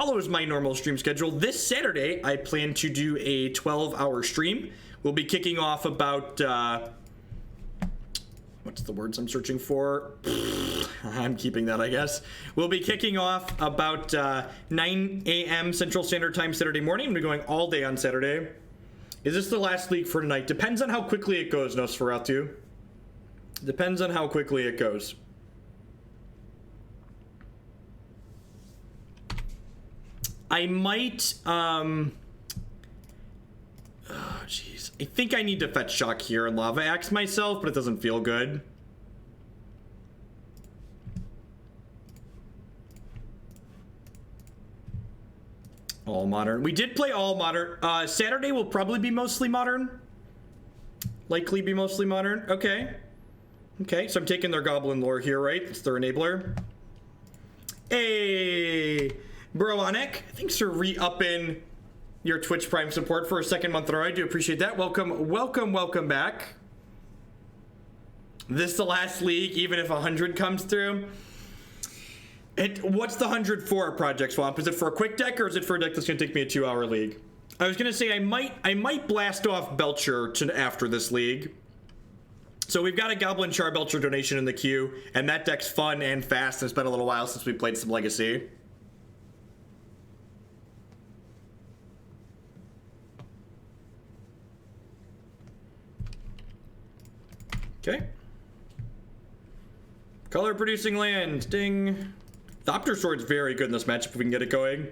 follows my normal stream schedule, this Saturday I plan to do a 12-hour stream. We'll be kicking off about what's the words I'm searching for? I'm keeping that, I guess. We'll be kicking off about 9 a.m. Central Standard Time Saturday morning. We'll be going all day on Saturday. Is this the last league for tonight? Depends on how quickly it goes, Nosferatu. Depends on how quickly it goes. I might, oh, jeez. I think I need to fetch Shock here and Lava Axe myself, but it doesn't feel good. All modern. We did play all modern. Saturday will probably be mostly modern. Likely be mostly modern. Okay. Okay, so I'm taking their Goblin lore here, right? It's their enabler. Hey, Broonic, thanks for re-upping your Twitch Prime support for a second month in a row. I do appreciate that. Welcome, welcome, welcome back. This is the last league, even if 100 comes through. What's the 100 for, Project Swamp? Is it for a quick deck, or is it for a deck that's gonna take me a 2-hour league? I was gonna say I might blast off Belcher to after this league. So we've got a Goblin Char Belcher donation in the queue, and that deck's fun and fast, and it's been a little while since we played some Legacy. Okay. Color producing land, ding. Thopter Sword's very good in this matchup if we can get it going.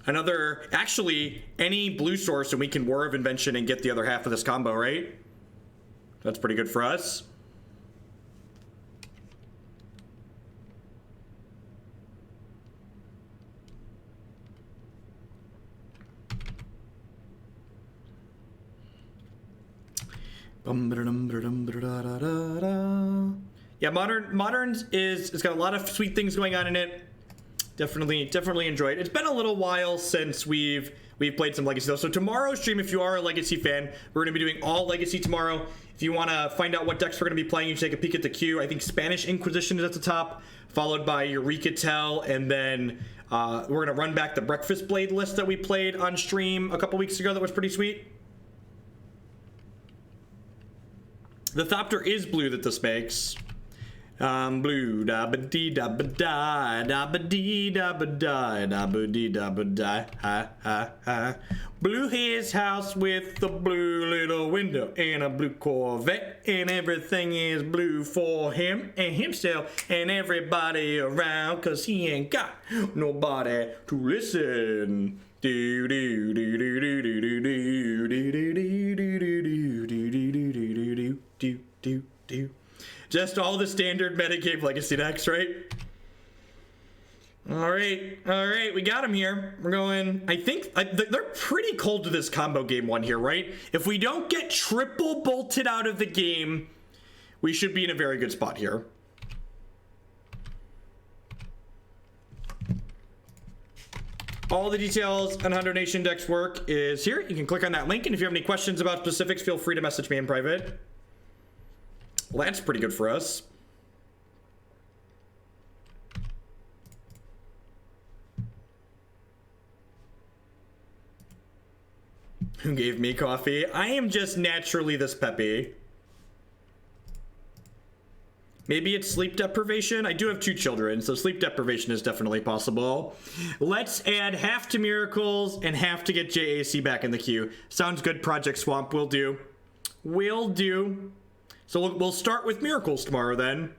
Another, actually, any blue source and we can Whir of Invention and get the other half of this combo, right? That's pretty good for us. Yeah, Moderns it's got a lot of sweet things going on in it. Definitely enjoyed. It's been a little while since we've played some Legacy though. So tomorrow's stream, if you are a Legacy fan, we're gonna be doing all Legacy tomorrow. If you want to find out what decks we're gonna be playing, you can take a peek at the queue. I think Spanish Inquisition is at the top, followed by Eureka Tell, and then we're gonna run back the Breakfast Blade list that we played on stream a couple weeks ago. That was pretty sweet. The Thopter is blue that this makes. Blue da ba dee da ba die da ba dee da ba die da ba dee da ba die ha ha ha. Blue his house with a blue little window and a blue Corvette, and everything is blue for him and himself and everybody around, cause he ain't got nobody to listen. Do do do do do do do do do do do do do do do do do. Just all the standard metagame Legacy decks, right? All right, we got him here. We're going, I think, they're pretty cold to this combo game one here, right? If we don't get triple bolted out of the game, we should be in a very good spot here. All the details on how donation decks work is here. You can click on that link, and if you have any questions about specifics, feel free to message me in private. Well, that's pretty good for us. Who gave me coffee? I am just naturally this peppy. Maybe it's sleep deprivation. I do have 2 children, so sleep deprivation is definitely possible. Let's add half to Miracles and half to get JAC back in the queue. Sounds good, Project Swamp. Will do. Will do. So we'll start with Miracles tomorrow then.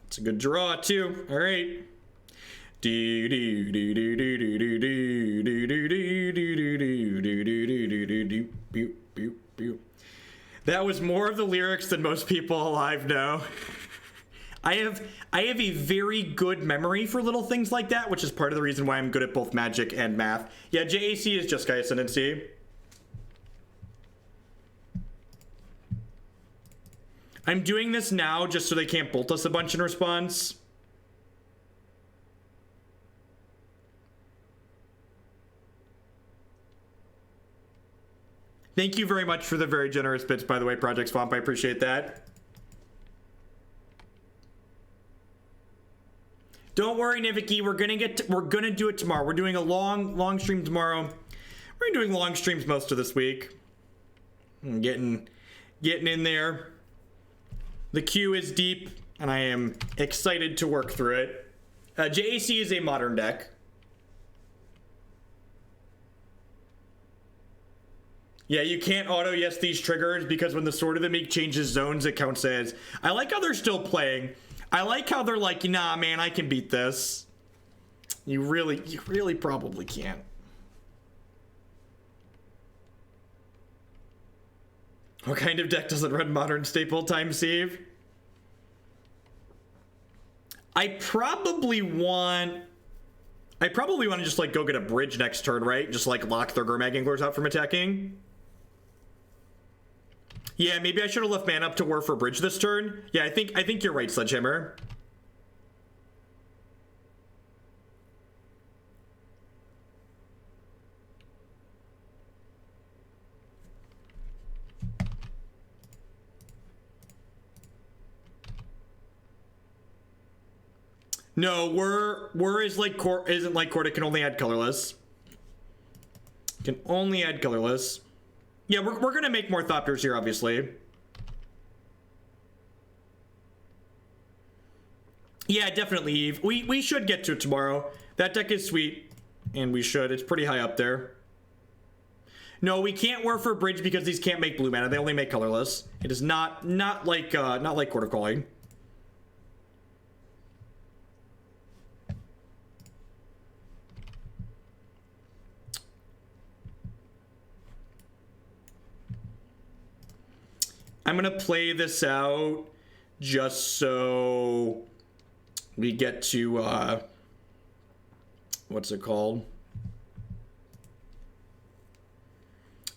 That's a good draw too. All right. That was more of the lyrics than most people alive know. I have a very good memory for little things like that, which is part of the reason why I'm good at both Magic and Math. Yeah, JAC is just Gaia Ascendancy. I'm doing this now just so they can't bolt us a bunch in response. Thank you very much for the very generous bits, by the way, Project Swamp. I appreciate that. Don't worry, Niviki. We're gonna do it tomorrow. We're doing a long stream tomorrow. We're doing long streams most of this week. I'm getting in there. The queue is deep, and I am excited to work through it. JAC is a modern deck. Yeah, you can't auto-yes these triggers because when the Sword of the Meek changes zones, it counts as... I like how they're still playing. I like how they're like, nah, man, I can beat this. You really probably can't. What kind of deck doesn't run modern staple time save? I probably want to just like go get a bridge next turn, right? Just like lock their Gurmag Anglers out from attacking. Yeah, maybe I should have left mana up to Whir for bridge this turn. Yeah, I think you're right, Sledgehammer. No, Whir is like isn't like Court. It can only add colorless. Can only add colorless. Yeah, we're gonna make more Thopters here, obviously. Yeah, definitely, Eve. We should get to it tomorrow. That deck is sweet, and we should. It's pretty high up there. No, we can't Whir for bridge because these can't make blue mana. They only make colorless. It is not like Court of Calling. I'm gonna play this out just so we get to what's it called?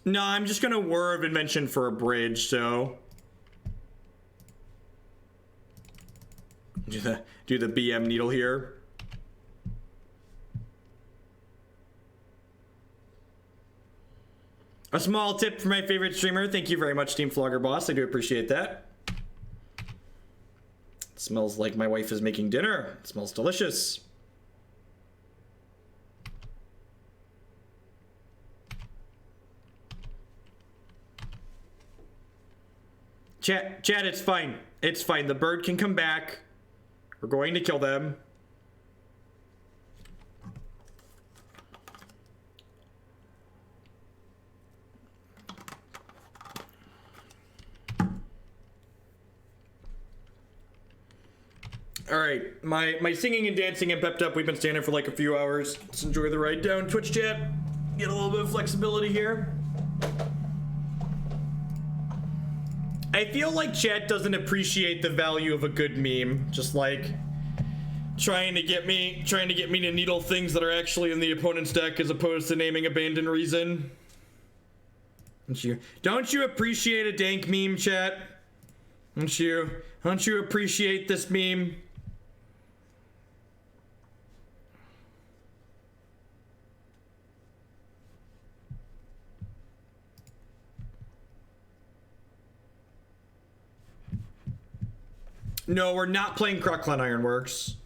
No, I'm just gonna Whir of Invention for a bridge, so do the BM needle here. A small tip for my favorite streamer. Thank you very much, Team Flogger Boss. I do appreciate that. It smells like my wife is making dinner. It smells delicious. Chat, it's fine. It's fine. The bird can come back. We're going to kill them. All right, my singing and dancing and pepped up. We've been standing for like a few hours. Let's enjoy the ride down. Twitch chat, get a little bit of flexibility here. I feel like chat doesn't appreciate the value of a good meme. Just like trying to get me to needle things that are actually in the opponent's deck as opposed to naming abandoned reason. Don't you appreciate a dank meme, chat? Don't you appreciate this meme? No, we're not playing Crocklin Ironworks.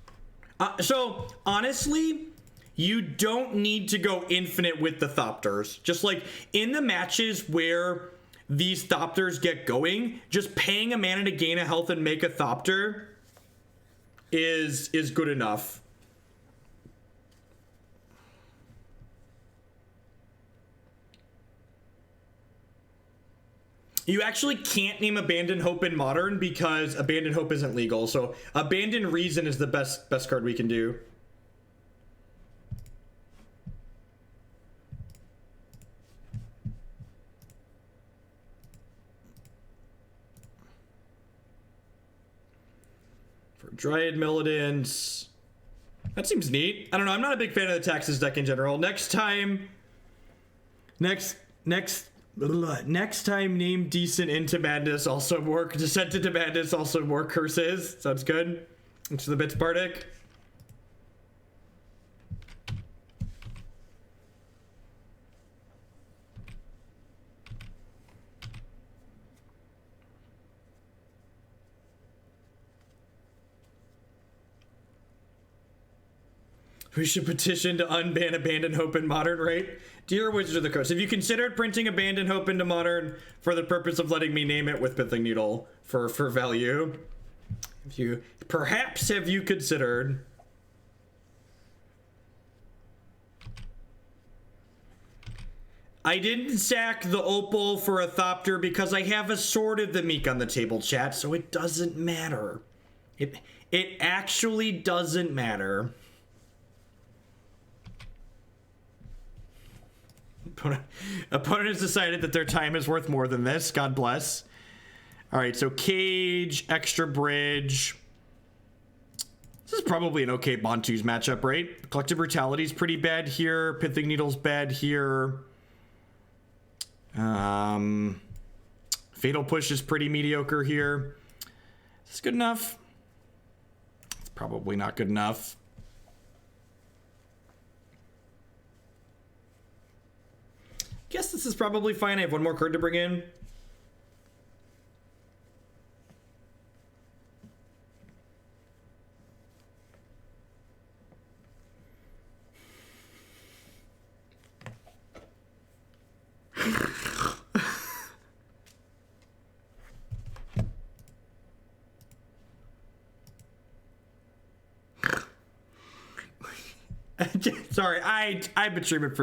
So, honestly, you don't need to go infinite with the Thopters. Just like, in the matches where these Thopters get going, just paying a mana to gain a health and make a Thopter is good enough. You actually can't name Abandoned Hope in Modern because Abandoned Hope isn't legal. So Abandoned Reason is the best card we can do. For Dryad Militants. That seems neat. I don't know. I'm not a big fan of the Taxes deck in general. Next time, name Decent into Madness, also more Descent into Madness, also more Curses. Sounds good. Into the Bits Bardic. We should petition to unban Abandon Hope in Modern, right? Dear Wizards of the Coast, have you considered printing Abandon Hope into Modern for the purpose of letting me name it with Pithing Needle for value? If you perhaps have you considered? I didn't sack the Opal for a Thopter because I have a Sword of the Meek on the table, chat, so it doesn't matter. It actually doesn't matter. Opponent has decided that their time is worth more than this. God bless. All right, so Cage, Extra Bridge. This is probably an okay Bontu's matchup, right? Collective Brutality is pretty bad here. Pithing Needle's bad here. Fatal Push is pretty mediocre here. Is this good enough? It's probably not good enough. Guess this is probably fine. I have one more card to bring in. Sorry, I've been streaming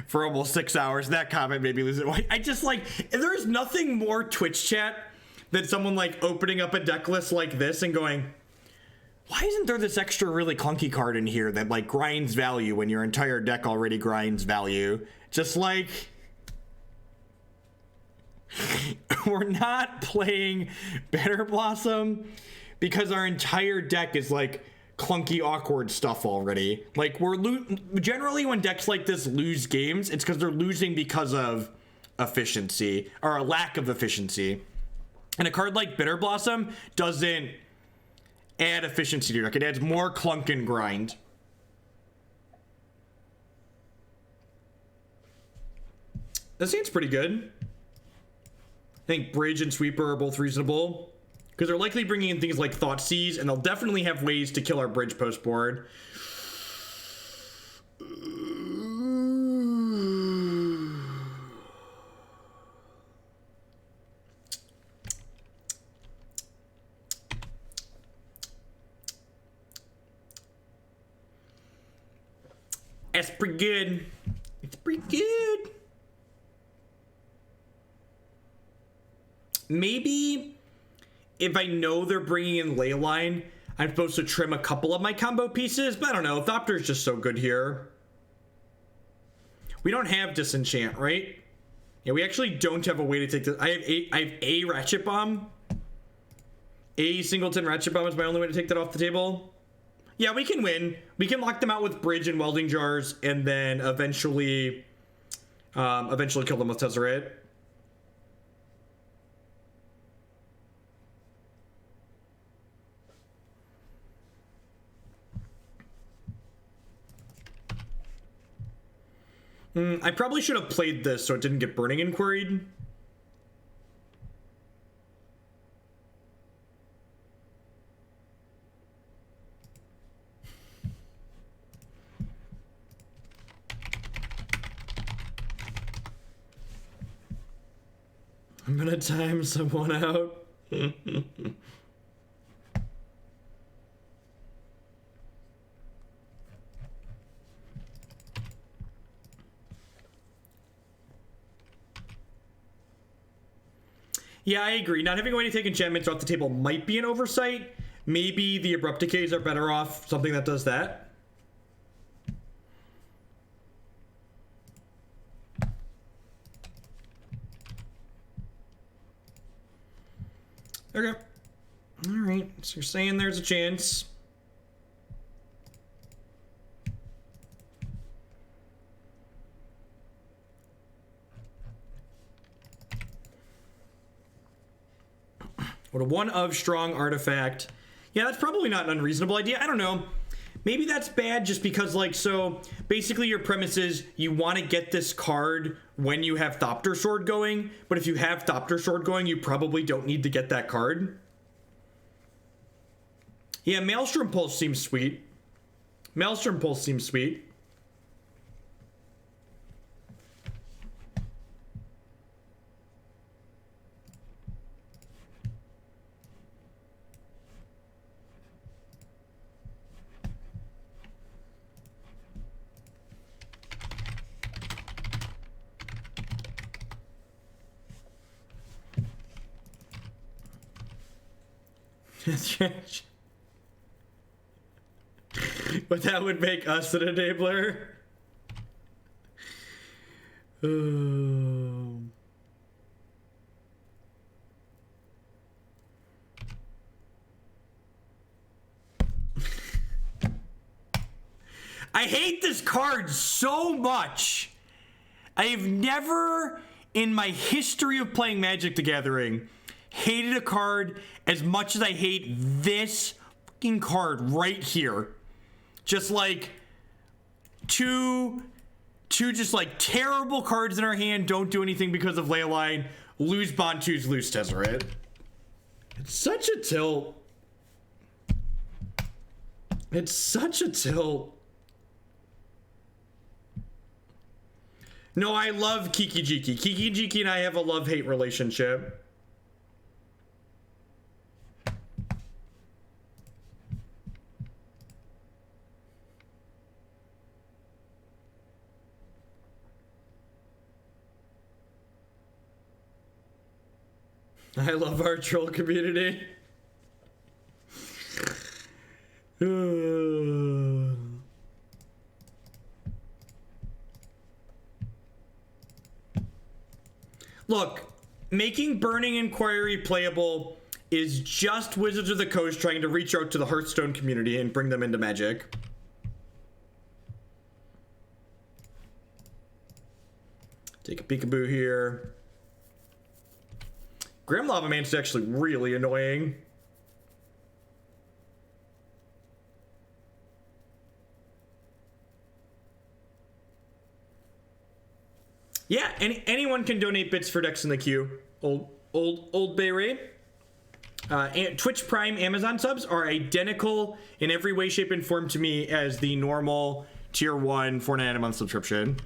for almost 6 hours. That comment made me lose it. I just like, there's nothing more Twitch chat than someone like opening up a deck list like this and going, why isn't there this extra really clunky card in here that like grinds value when your entire deck already grinds value? Just like, we're not playing Better Blossom because our entire deck is like clunky, awkward stuff already. Like, generally when decks like this lose games, it's because they're losing because of efficiency or a lack of efficiency. And a card like Bitter Blossom doesn't add efficiency to your deck. It adds more clunk and grind. That seems pretty good. I think Bridge and Sweeper are both reasonable. Because they're likely bringing in things like Thoughtseize, and they'll definitely have ways to kill our Bridge post board. That's pretty good. It's pretty good. Maybe if I know they're bringing in Leyline, I'm supposed to trim a couple of my combo pieces, but I don't know. Thopter's just so good here. We don't have Disenchant, right? Yeah, we actually don't have a way to take this. I have a Ratchet Bomb. A Singleton Ratchet Bomb is my only way to take that off the table. Yeah, we can win. We can lock them out with Bridge and Welding Jars, and then eventually kill them with Tezzeret. I probably should have played this so it didn't get Burning Inquired. I'm gonna time someone out. Yeah, I agree. Not having a way to take enchantments off the table might be an oversight. Maybe the Abrupt Decays are better off something that does that. Okay. All right. So you're saying there's a chance. What a one of strong artifact. Yeah, that's probably not an unreasonable idea. I don't know. Maybe that's bad just because, like, so basically your premise is you want to get this card when you have Thopter Sword going, but if you have Thopter Sword going, you probably don't need to get that card. Yeah, Maelstrom Pulse seems sweet. Maelstrom Pulse seems sweet. But that would make us an enabler. I hate this card so much. I've never, in my history of playing Magic the Gathering, hated a card as much as I hate this fucking card right here. Just like two just like terrible cards in our hand, don't do anything because of Leyline, lose Bontus, lose Tezzeret. It's such a tilt. It's such a tilt. No, I love Kiki Jiki. Kiki Jiki and I have a love-hate relationship. I love our troll community. Look, making Burning Inquiry playable is just Wizards of the Coast trying to reach out to the Hearthstone community and bring them into Magic. Take a peekaboo here. Grim Lava Man's actually really annoying. Yeah, anyone can donate bits for decks in the queue. Old Bay Ray. Twitch Prime Amazon subs are identical in every way, shape, and form to me as the normal tier 1 $4.99 a month subscription.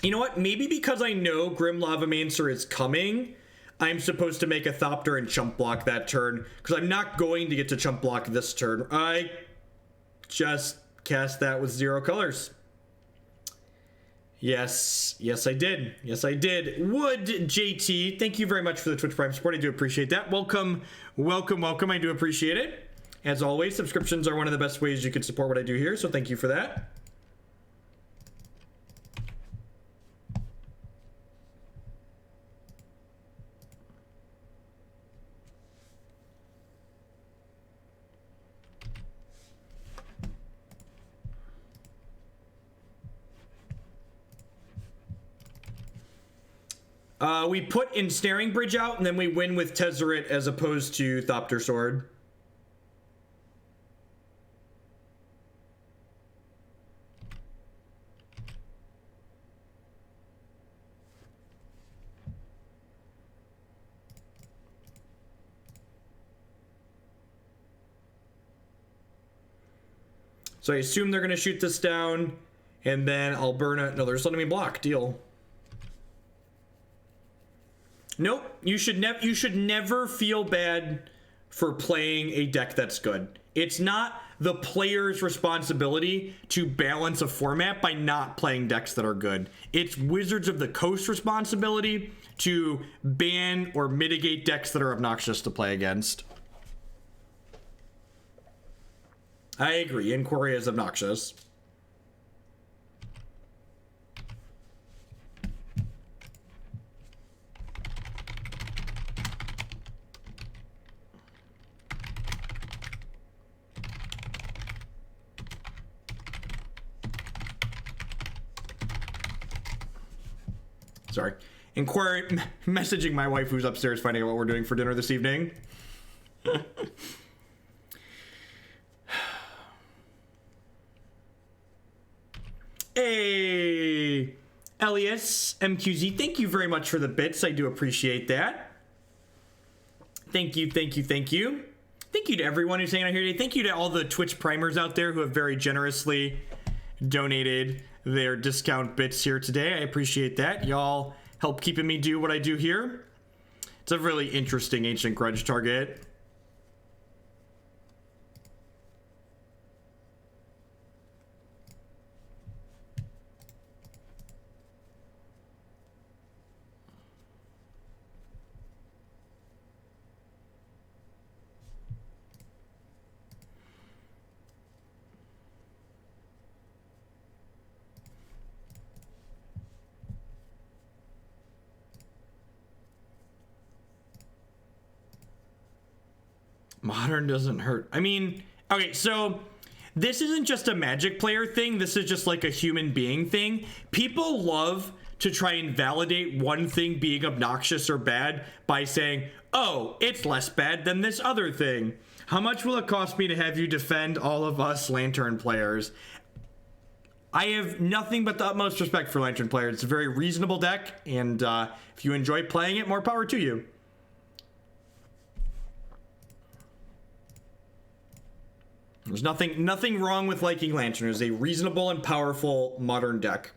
You know what? Maybe because I know Grim Lavamancer is coming, I'm supposed to make a Thopter and chump block that turn, because I'm not going to get to chump block this turn. I just cast that with 0 colors. Yes, I did. Yes, I did. Wood JT, thank you very much for the Twitch Prime support. I do appreciate that. Welcome. I do appreciate it. As always, subscriptions are one of the best ways you can support what I do here, so thank you for that. We put Ensnaring Bridge out, and then we win with Tezzeret as opposed to Thopter Sword. So I assume they're going to shoot this down, and then I'll burn it. No, they're just letting me block. Deal. Nope, you should never feel bad for playing a deck that's good. It's not the player's responsibility to balance a format by not playing decks that are good. It's Wizards of the Coast responsibility to ban or mitigate decks that are obnoxious to play against. I agree, Inquiry is obnoxious. Sorry. Messaging my wife who's upstairs finding out what we're doing for dinner this evening. Hey! Elias MQZ, thank you very much for the bits. I do appreciate that. Thank you, thank you, thank you. Thank you to everyone who's hanging out here today. Thank you to all the Twitch primers out there who have very generously donated their discount bits here today. I appreciate that. Y'all help keeping me do what I do here. It's a really interesting Ancient Grudge target. Modern doesn't hurt. I mean, okay, so this isn't just a Magic player thing. This is just like a human being thing. People love to try and validate one thing being obnoxious or bad by saying, oh, it's less bad than this other thing. How much will it cost me to have you defend all of us Lantern players? I have nothing but the utmost respect for Lantern players. It's a very reasonable deck, and if you enjoy playing it, more power to you. There's nothing wrong with liking Lantern. It's a reasonable and powerful modern deck.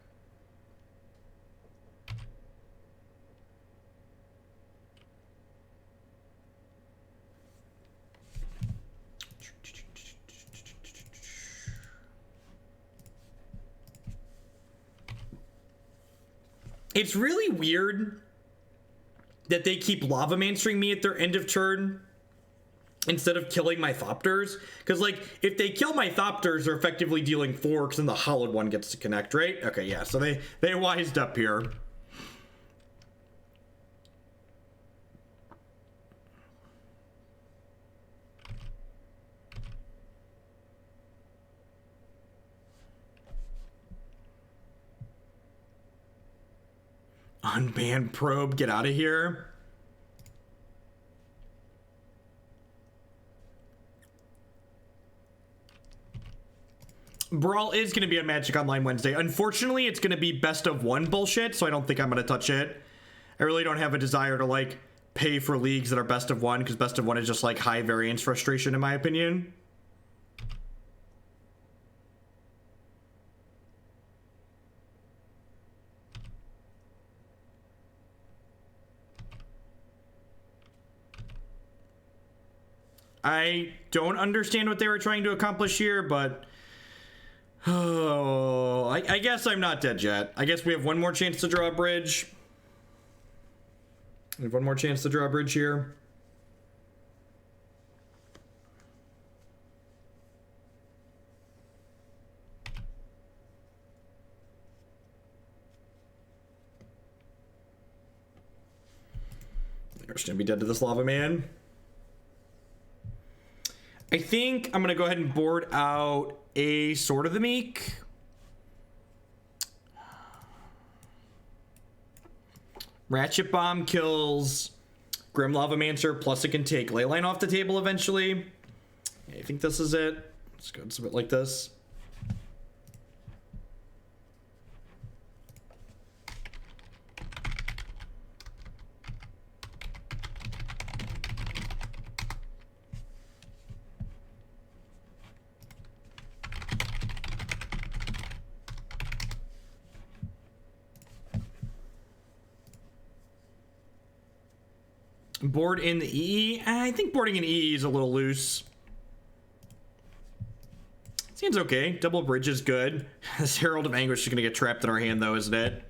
It's really weird that they keep Lava Manstering me at their end of turn instead of killing my Thopters, because like if they kill my Thopters, they're effectively dealing 4, because then the hollowed one gets to connect, right? Okay, yeah, so they wised up here. Unbanned Probe, get out of here. Brawl is going to be on Magic Online Wednesday. Unfortunately, it's going to be best of 1 bullshit, so I don't think I'm going to touch it. I really don't have a desire to, like, pay for leagues that are best of 1, because best of 1 is just, like, high variance frustration, in my opinion. I don't understand what they were trying to accomplish here, but... oh, I guess I'm not dead yet. I guess we have one more chance to draw a bridge. We have one more chance to draw a bridge here. They're just gonna be dead to this Lava Man. I think I'm gonna go ahead and board out a Sword of the Meek. Ratchet Bomb kills Grim Lavamancer, plus it can take Leyline off the table eventually. I think this is it. Let's go a bit like this. Board in the EE. I think boarding in EE is a little loose. Seems okay. Double bridge is good. This Herald of Anguish is going to get trapped in our hand, though, isn't it?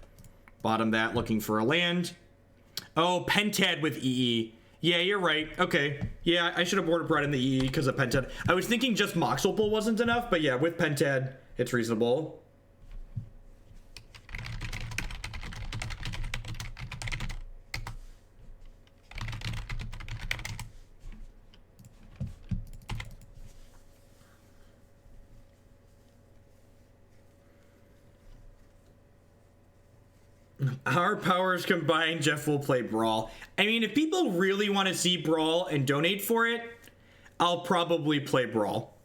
Bottom that, looking for a land. Oh, Pentad with EE. Yeah, you're right. Okay. Yeah, I should have boarded Brett in the EE because of Pentad. I was thinking just Mox Opal wasn't enough, but yeah, with Pentad, it's reasonable. Our powers combined, Jeff will play Brawl. I mean, if people really want to see Brawl and donate for it, I'll probably play Brawl.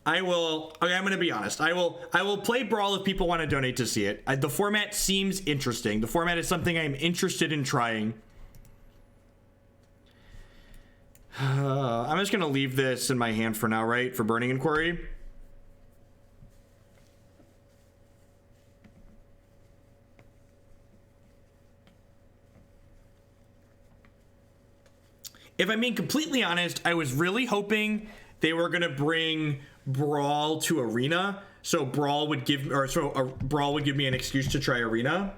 I will. Okay, I'm gonna be honest. I will play Brawl if people want to donate to see it. The format seems interesting. The format is something I'm interested in trying. I'm just gonna leave this in my hand for now, right? For Burning Inquiry. If I'm being completely honest, I was really hoping they were gonna bring Brawl to Arena, so Brawl would give, Brawl would give me an excuse to try Arena.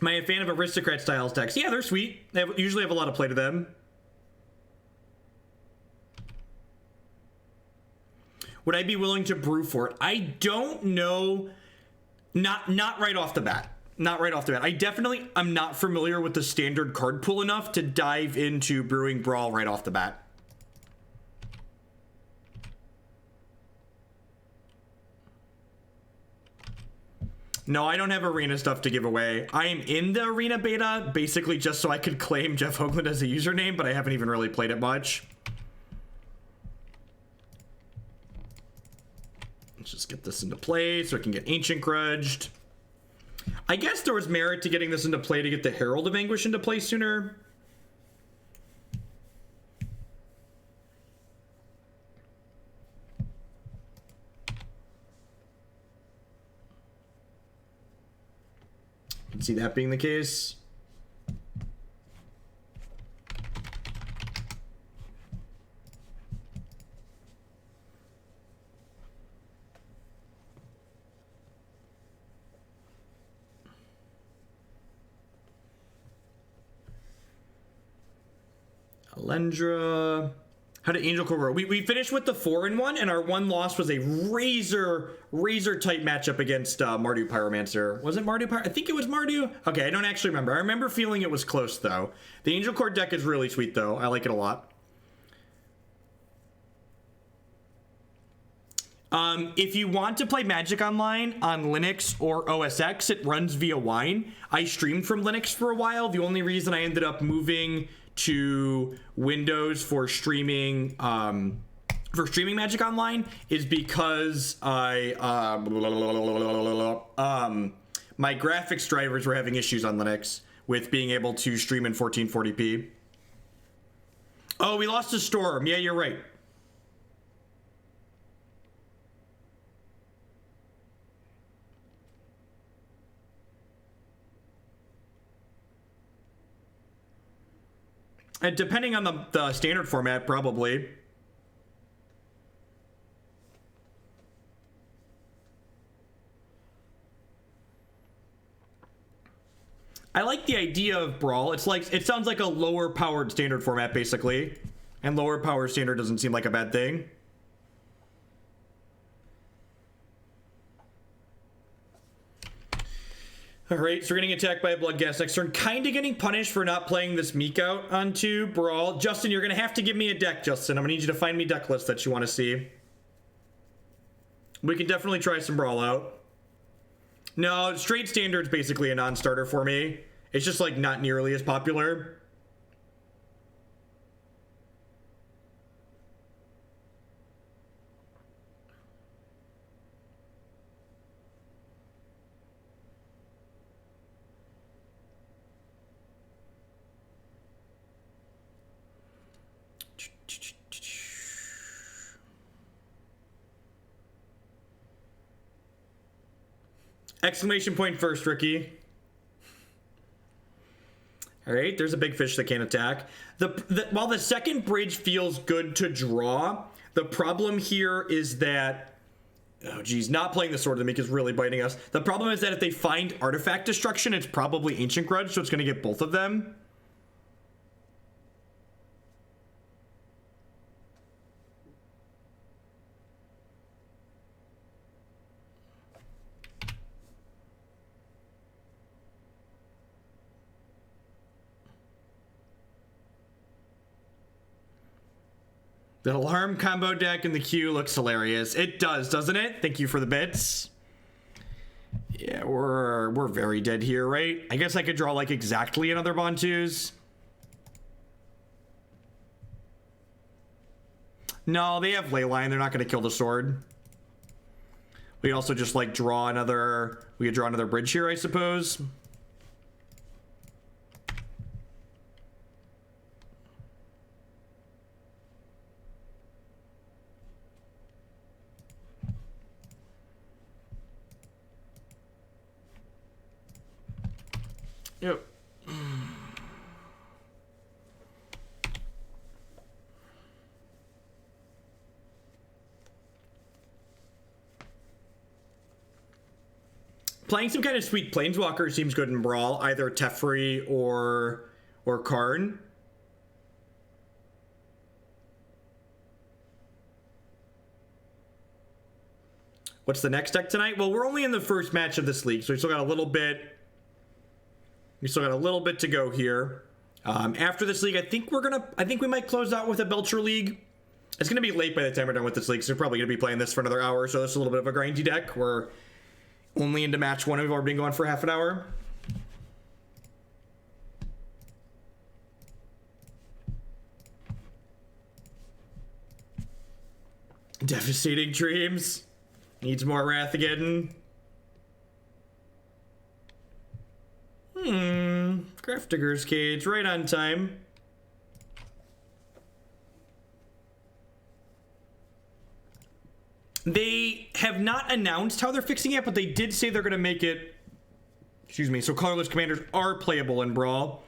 Am I a fan of Aristocrat styles decks? Yeah, they're sweet. They usually have a lot of play to them. Would I be willing to brew for it? I don't know. Not right off the bat. Not right off the bat. I definitely am not familiar with the standard card pool enough to dive into brewing Brawl right off the bat. No, I don't have Arena stuff to give away. I am in the Arena beta, basically just so I could claim Jeff Hoagland as a username, but I haven't even really played it much. Let's just get this into play so I can get Ancient Grudged. I guess there was merit to getting this into play to get the Herald of Anguish into play sooner. I can see that being the case. Alendra. How did Angel Core roll? We finished with the 4-1, and our one loss was a razor tight matchup against Mardu Pyromancer. Was it Mardu Pyro? I think it was Mardu. Okay, I don't actually remember. I remember feeling it was close, though. The Angel Core deck is really sweet, though. I like it a lot. If you want to play Magic Online on Linux or OS X, it runs via Wine. I streamed from Linux for a while. The only reason I ended up moving to Windows for streaming Magic Online is because my graphics drivers were having issues on Linux with being able to stream in 1440p. Oh, we lost a Storm. Yeah, you're right. And depending on the standard format, probably. I like the idea of Brawl. It's like, it sounds like a lower powered standard format, basically. And lower power standard doesn't seem like a bad thing. Alright, so we're getting attacked by a Bloodghast next turn. Kind of getting punished for not playing this Meek out onto Brawl. Justin, you're going to have to give me a deck, Justin. I'm going to need you to find me deck lists that you want to see. We can definitely try some Brawl out. No, straight standard's basically a non-starter for me. It's just like not nearly as popular. Exclamation point first, Ricky. All right, there's a big fish that can't attack. While the second bridge feels good to draw, the problem here is that, oh geez, not playing the Sword of the Meek is really biting us. The problem is that if they find artifact destruction, it's probably Ancient Grudge, so it's going to get both of them. The alarm combo deck in the queue looks hilarious. It does, doesn't it? Thank you for the bits. Yeah, we're very dead here, right? I guess I could draw like exactly another Bontu's. No, they have Leyline. They're not going to kill the sword. We could also just like draw another. We could draw another bridge here, I suppose. Yep. Playing some kind of sweet Planeswalker seems good in Brawl, either Teferi or Karn. What's the next deck tonight? Well, we're only in the first match of this league, so we still got a little bit. We still got a little bit to go here. After this league, I think we might close out with a Belcher League. It's gonna be late by the time we're done with this league, so we're probably gonna be playing this for another hour. So this is a little bit of a grindy deck. We're only into match one. We've already been going for half an hour. Devastating Dreams. Needs more Wrathigeddon. Grafdigger's Cage, right on time. They have not announced how they're fixing it, but they did say they're going to make it, excuse me, so colorless commanders are playable in Brawl.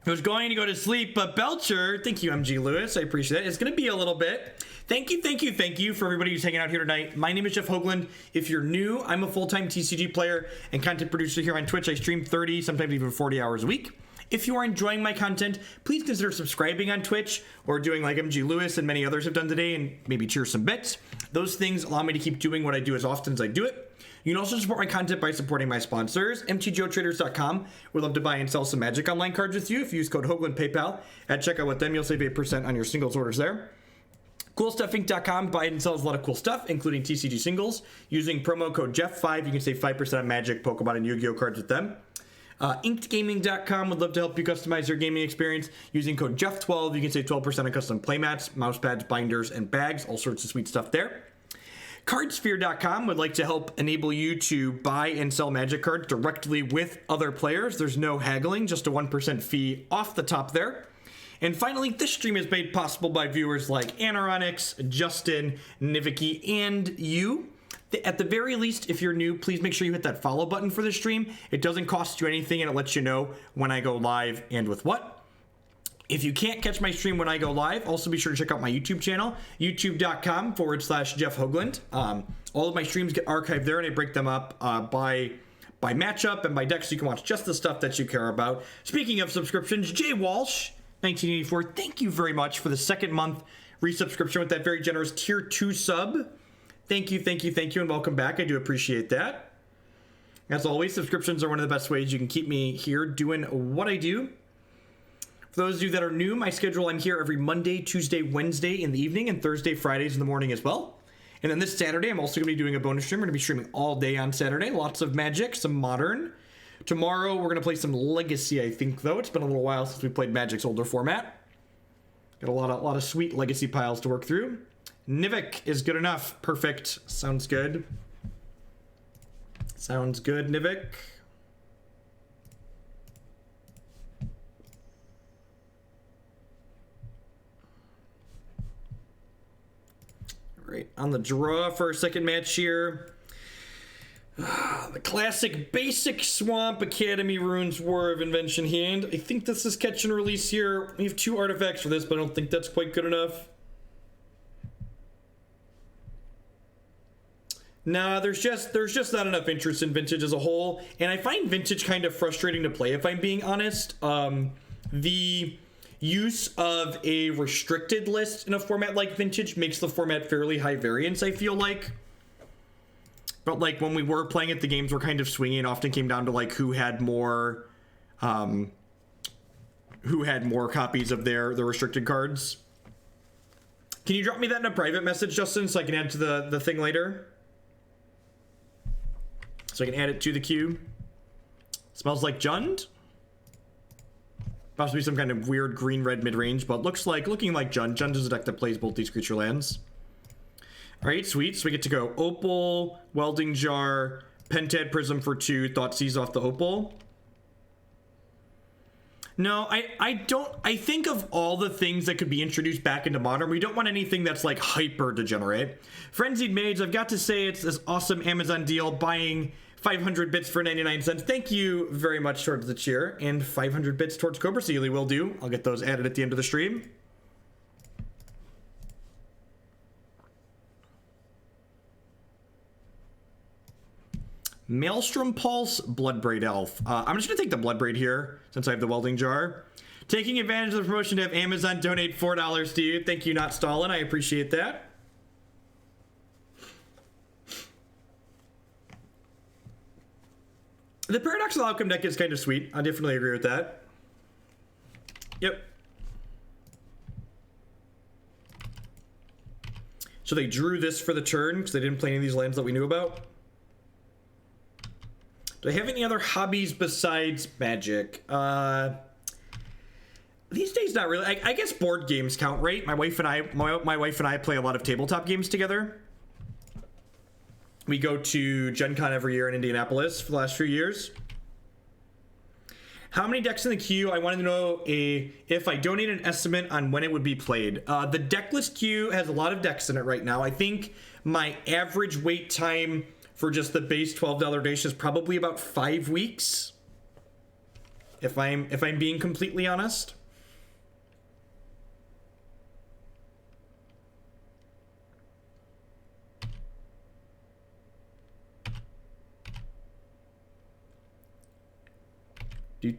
I was going to go to sleep, but Belcher, thank you, MG Lewis, I appreciate it. It's going to be a little bit. Thank you for everybody who's hanging out here tonight. My name is Jeff Hoagland. If you're new, I'm a full-time TCG player and content producer here on Twitch. I stream 30, sometimes even 40 hours a week. If you are enjoying my content, please consider subscribing on Twitch or doing like MG Lewis and many others have done today and maybe cheer some bits. Those things allow me to keep doing what I do as often as I do it. You can also support my content by supporting my sponsors, mtgotraders.com. We'd love to buy and sell some Magic Online cards with you. If you use code Hoagland PayPal at checkout with them, you'll save 8% on your singles orders there. CoolStuffInc.com buys and sells a lot of cool stuff, including TCG singles. Using promo code Jeff5, you can save 5% on Magic, Pokemon, and Yu-Gi-Oh cards with them. InkedGaming.com would love to help you customize your gaming experience. Using code Jeff12, you can save 12% on custom playmats, mouse pads, binders, and bags. All sorts of sweet stuff there. Cardsphere.com would like to help enable you to buy and sell Magic cards directly with other players. There's no haggling, just a 1% fee off the top there. And finally, this stream is made possible by viewers like Anaronix, Justin, Niviki, and you. At the very least, if you're new, please make sure you hit that follow button for the stream. It doesn't cost you anything, and it lets you know when I go live and with what. If you can't catch my stream when I go live, also be sure to check out my YouTube channel, youtube.com/Jeff Hoagland. All of my streams get archived there, and I break them up by matchup and by deck, so you can watch just the stuff that you care about. Speaking of subscriptions, Jay Walsh, 1984, thank you very much for the second month resubscription with that very generous tier 2 sub. Thank you, and welcome back. I do appreciate that. As always, subscriptions are one of the best ways you can keep me here doing what I do. For those of you that are new, my schedule, I'm here every Monday, Tuesday, Wednesday in the evening, and Thursday, Fridays in the morning as well. And then this Saturday, I'm also going to be doing a bonus stream. We're going to be streaming all day on Saturday. Lots of Magic, some Modern. Tomorrow, we're going to play some Legacy, I think, though. It's been a little while since we played Magic's older format. Got a lot of sweet Legacy piles to work through. Nivik is good enough. Perfect. Sounds good. Sounds good, Nivik. Right, on the draw for our second match here. The classic basic Swamp Academy Runes Whir of Invention hand. I think this is catch and release here. We have 2 artifacts for this, but I don't think that's quite good enough. Nah, there's just not enough interest in Vintage as a whole, and I find Vintage kind of frustrating to play, if I'm being honest. The use of a restricted list in a format like Vintage makes the format fairly high variance, I feel like. But like when we were playing it, the games were kind of swinging. It often came down to like who had more copies of their restricted cards. Can you drop me that in a private message, Justin, so I can add to the thing later? So I can add it to the queue. Smells like Jund. Possibly some kind of weird green-red mid-range, but looking like Jund. Jund is a deck that plays both these creature lands. Alright, sweet. So we get to go Opal, Welding Jar, Pentad Prism for 2, Thoughtseize off the Opal. No, I think of all the things that could be introduced back into Modern, we don't want anything that's like hyper degenerate. Frenzied Mage, I've got to say it's this awesome Amazon deal, buying 500 bits for 99 cents. Thank you very much towards the cheer, and 500 bits towards Cobra Sealy will do. I'll get those added at the end of the stream. Maelstrom Pulse, Bloodbraid Elf. I'm just gonna take the Bloodbraid here, since I have the Welding Jar. Taking advantage of the promotion to have Amazon donate $4 to you. Thank you, Not Stalin. I appreciate that. The Paradoxical Outcome deck is kind of sweet. I definitely agree with that. Yep. So they drew this for the turn because they didn't play any of these lands that we knew about. Do I have any other hobbies besides Magic? These days, not really. I guess board games count, right? My wife and I play a lot of tabletop games together. We go to Gen Con every year in Indianapolis for the last few years. How many decks in the queue? I wanted to know if I donate an estimate on when it would be played. The decklist queue has a lot of decks in it right now. I think my average wait time for just the base $12 donation is probably about 5 weeks. If I'm being completely honest. The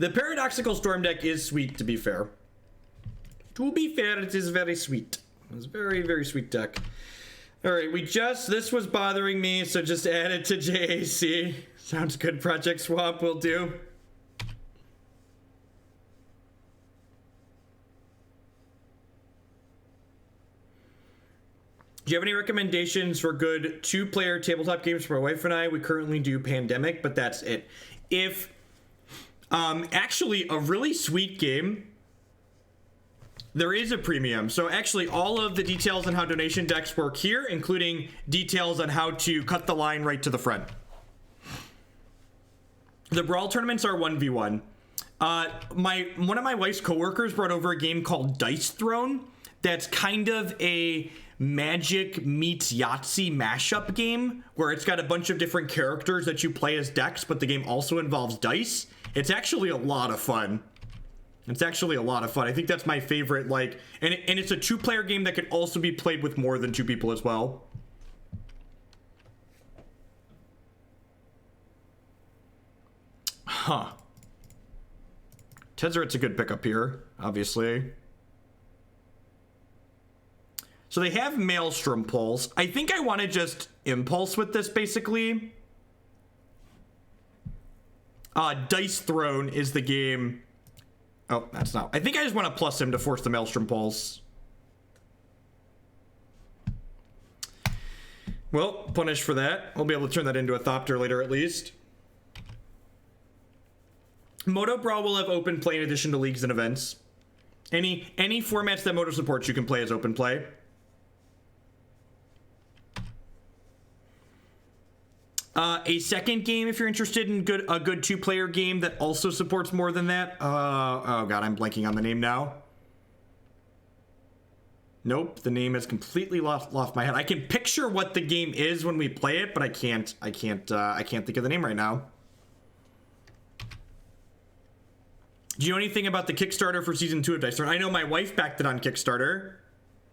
Paradoxical Storm deck is sweet, to be fair. To be fair, it is very sweet. It's a very, very sweet deck. Alright, this was bothering me, so just add it to JAC. Sounds good, Project Swamp will do. Do you have any recommendations for good 2-player tabletop games for my wife and I? We currently do Pandemic, but that's it. If, actually, a really sweet game, there is a premium. So actually, all of the details on how donation decks work here, including details on how to cut the line right to the front. The Brawl tournaments are 1v1. One of my wife's coworkers brought over a game called Dice Throne. That's kind of a Magic meets Yahtzee mashup game where it's got a bunch of different characters that you play as decks, but the game also involves dice. It's actually a lot of fun. I think that's my favorite, like, and it's a 2-player game that can also be played with more than 2 people as well. Huh. Tezzeret's a good pickup here, obviously. So they have Maelstrom Pulse. I think I want to just Impulse with this, basically. Dice Throne is the game. Oh, that's not. I think I just want to plus him to force the Maelstrom Pulse. Well, punished for that. We'll be able to turn that into a Thopter later, at least. Moto Brawl will have open play in addition to leagues and events. Any formats that Moto supports, you can play as open play. A second game, if you're interested in a good 2-player game that also supports more than that. Oh god, I'm blanking on the name now. Nope, the name has completely lost my head. I can picture what the game is when we play it, but I can't think of the name right now. Do you know anything about the Kickstarter for Season 2 of Dice Throne? I know my wife backed it on Kickstarter.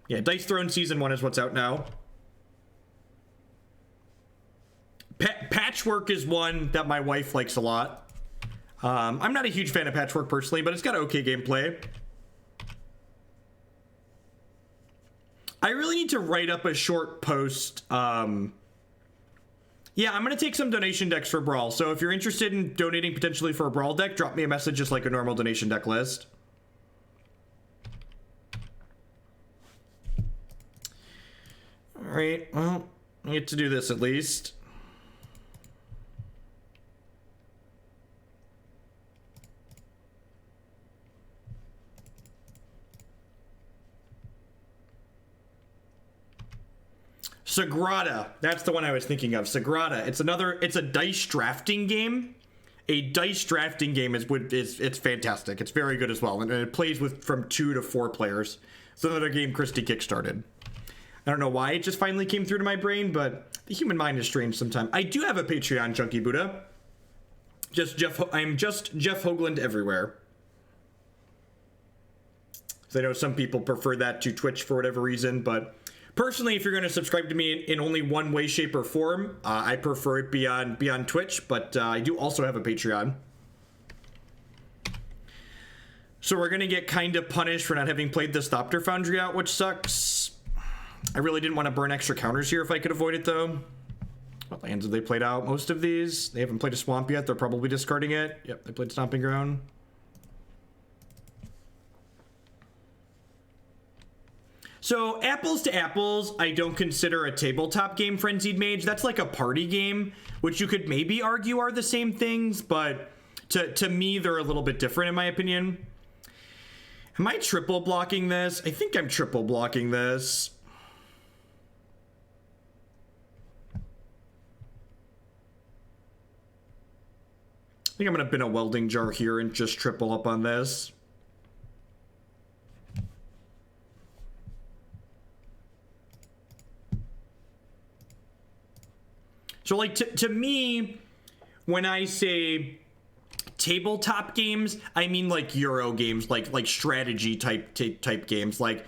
Yeah, Dice Throne Season 1 is what's out now. Patchwork is one that my wife likes a lot. I'm not a huge fan of Patchwork personally, but it's got okay gameplay. I really need to write up a short post. Yeah, I'm going to take some donation decks for Brawl. So if you're interested in donating potentially for a Brawl deck, drop me a message just like a normal donation deck list. Alright, well, I get to do this at least. Sagrada, that's the one I was thinking of. Sagrada, it's a dice drafting game. A dice drafting game it's fantastic. It's very good as well, and it plays with from 2 to 4 players. It's another game Christy kickstarted. I don't know why it just finally came through to my brain, but the human mind is strange sometimes. I do have a Patreon, Chunky Buddha. I'm just Jeff Hoagland everywhere. So I know some people prefer that to Twitch for whatever reason, but personally, if you're going to subscribe to me in only one way, shape, or form, I prefer it be on Twitch, but I do also have a Patreon. So we're going to get kind of punished for not having played this Thopter Foundry out, which sucks. I really didn't want to burn extra counters here if I could avoid it, though. What lands have they played out? Most of these. They haven't played a Swamp yet. They're probably discarding it. Yep, they played Stomping Ground. So, apples to apples, I don't consider a tabletop game Frenzied Mage. That's like a party game, which you could maybe argue are the same things, but to me, they're a little bit different in my opinion. Am I triple blocking this? I think I'm triple blocking this. I think I'm going to bin a Welding Jar here and just triple up on this. So, like, to me, when I say tabletop games, I mean, like, Euro games, like strategy type games, like,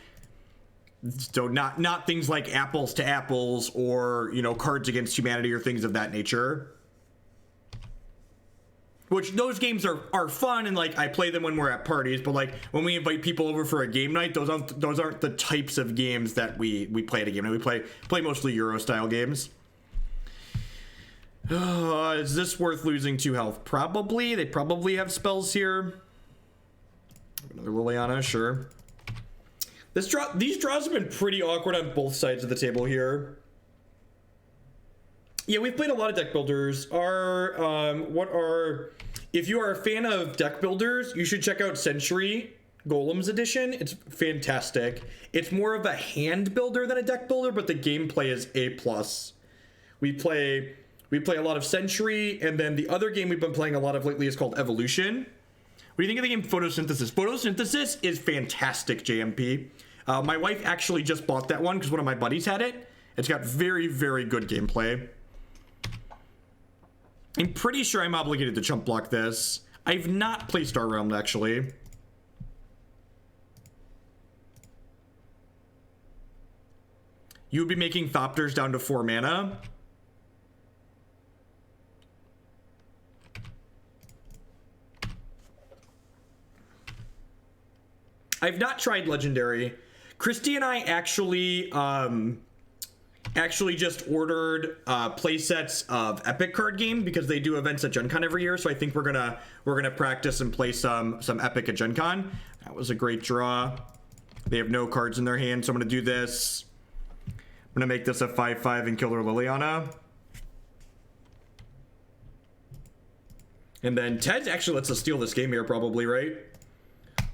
so not things like Apples to Apples or, you know, Cards Against Humanity or things of that nature. Which, those games are fun, and, like, I play them when we're at parties, but, like, when we invite people over for a game night, those aren't the types of games that we play at a game night. We play mostly Euro-style games. Is this worth losing 2 health? Probably. They probably have spells here. Another Liliana, sure. These draws have been pretty awkward on both sides of the table here. Yeah, we've played a lot of deck builders. If you are a fan of deck builders, you should check out Century Golems Edition. It's fantastic. It's more of a hand builder than a deck builder, but the gameplay is A+. We play a lot of Century, and then the other game we've been playing a lot of lately is called Evolution. What do you think of the game Photosynthesis? Photosynthesis is fantastic, JMP. My wife actually just bought that one because one of my buddies had it. It's got very, very good gameplay. I'm pretty sure I'm obligated to chump block this. I've not played Star Realm, actually. You would be making Thopters down to 4 mana. I've not tried Legendary. Christy and I actually just ordered playsets of Epic card game because they do events at Gen Con every year. So I think we're gonna practice and play some Epic at Gen Con. That was a great draw. They have no cards in their hand, so I'm gonna do this. I'm gonna make this a 5/5 and kill their Liliana. And then Tezz actually lets us steal this game here, probably, right?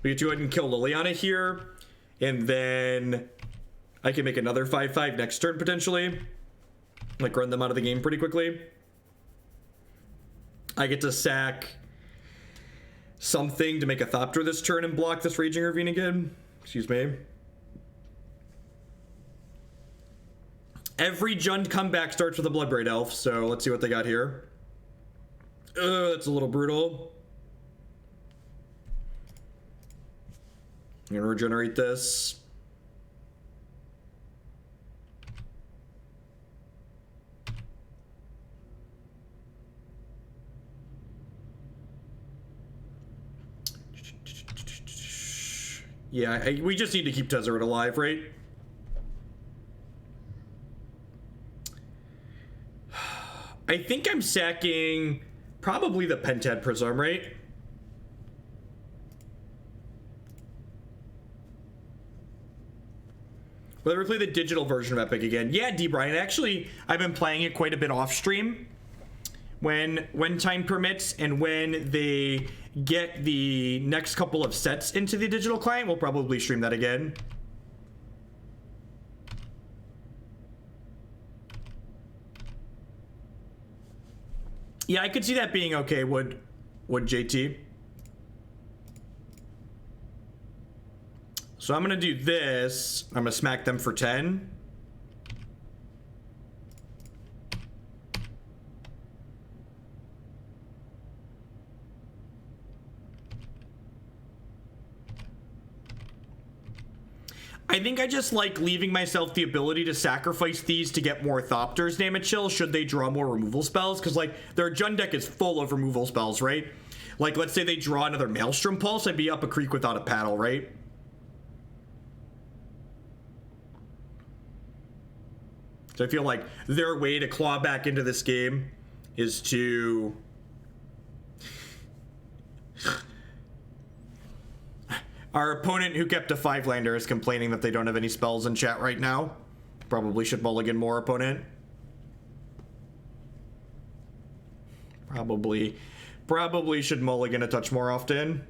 We get to go ahead and kill Liliana here, and then I can make another 5/5 next turn, potentially. Like, run them out of the game pretty quickly. I get to sack something to make a Thopter this turn and block this Raging Ravine again. Excuse me. Every Jund comeback starts with a Bloodbraid Elf, so let's see what they got here. That's a little brutal. I'm gonna regenerate this. Yeah, we just need to keep Tezzeret alive, right? I think I'm sacking probably the Pentad Prism, right? Whether we play the digital version of Epic again. Yeah, D. Brian, actually, I've been playing it quite a bit off stream. When time permits, and when they get the next couple of sets into the digital client, we'll probably stream that again. Yeah, I could see that being okay, would JT. So I'm gonna do this. I'm gonna smack them for 10. I think I just like leaving myself the ability to sacrifice these to get more Thopter's damage chill should they draw more removal spells, because like their Jund deck is full of removal spells, right? Like let's say they draw another Maelstrom Pulse, I'd be up a creek without a paddle, right? So I feel like their way to claw back into this game is to our opponent who kept a 5-lander is complaining that they don't have any spells in chat right now. Probably should mulligan more, opponent. Probably should mulligan a touch more often.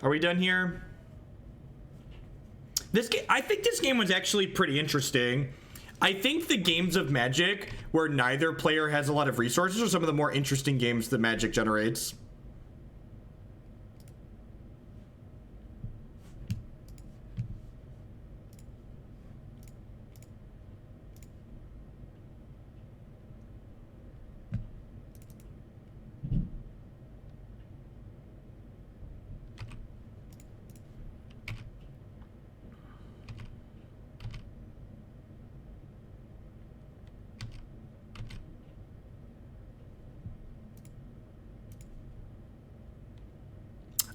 Are we done here? This game, I think this game was actually pretty interesting. I think the games of Magic where neither player has a lot of resources are some of the more interesting games that Magic generates.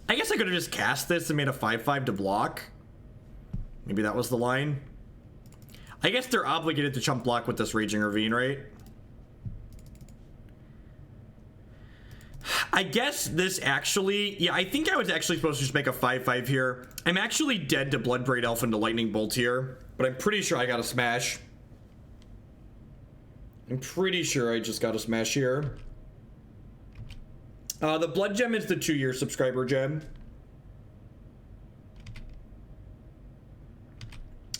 I guess I could have just cast this and made a 5/5 to block. Maybe that was the line. I guess they're obligated to chump block with this Raging Ravine, right? I guess this actually... Yeah, I think I was actually supposed to just make a 5/5 here. I'm actually dead to Bloodbraid Elf into Lightning Bolt here, but I'm pretty sure I got a smash. I'm pretty sure I just got a smash here. The Blood Gem is the 2-year subscriber gem.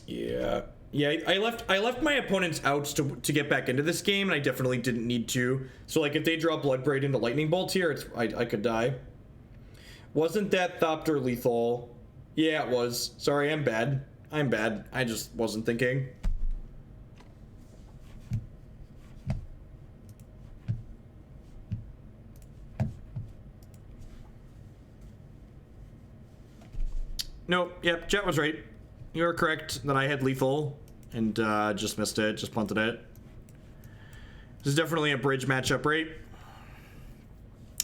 Yeah. Yeah, I left my opponent's outs to get back into this game, and I definitely didn't need to. So, like, if they draw Bloodbraid into Lightning Bolt here, I could die. Wasn't that Thopter lethal? Yeah, it was. Sorry, I'm bad. I'm bad. I just wasn't thinking. Nope, yep, Jet was right. You were correct that I had lethal and just missed it, just punted it. This is definitely a bridge matchup, right?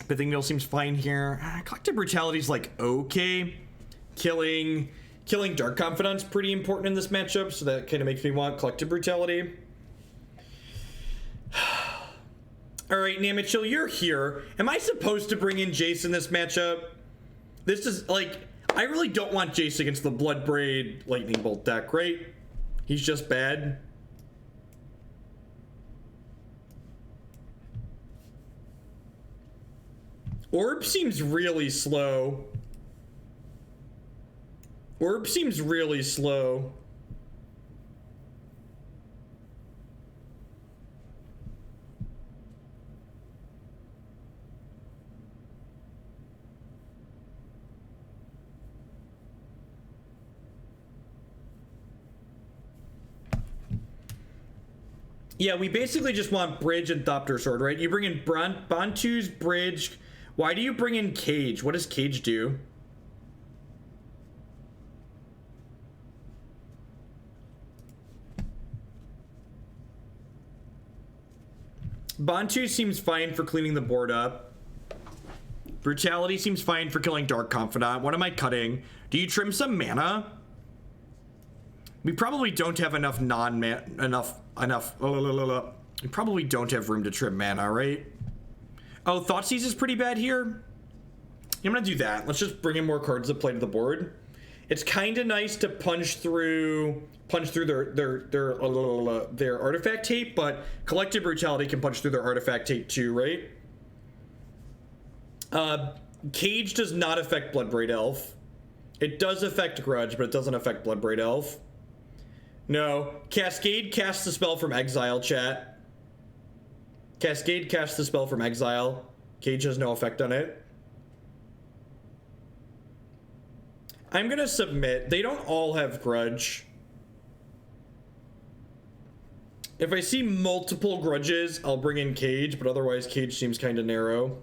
Pithing Needle seems fine here. Collective Brutality is like okay. Killing Dark Confidant's pretty important in this matchup, so that kind of makes me want Collective Brutality. Alright, Namichil, you're here. Am I supposed to bring in Jace in this matchup? This is like... I really don't want Jace against the Bloodbraid Lightning Bolt deck, right? He's just bad. Orb seems really slow. Orb seems really slow. Yeah, we basically just want Bridge and Thopter Sword, right? You bring in Bontu's Bridge. Why do you bring in Cage? What does Cage do? Bontu seems fine for cleaning the board up. Brutality seems fine for killing Dark Confidant. What am I cutting? Do you trim some mana? We probably don't have enough we probably don't have room to trim mana, right? Oh, Thoughtseize is pretty bad here. I'm gonna do that. Let's just bring in more cards to play to the board. It's kind of nice to punch through their artifact tape, but Collective Brutality can punch through their artifact tape too, right? Cage does not affect Bloodbraid Elf. It does affect Grudge, but it doesn't affect Bloodbraid Elf. No. Cascade casts the spell from exile, chat. Cascade casts the spell from exile. Cage has no effect on it. I'm gonna submit. They don't all have Grudge. If I see multiple Grudges, I'll bring in Cage, but otherwise Cage seems kind of narrow.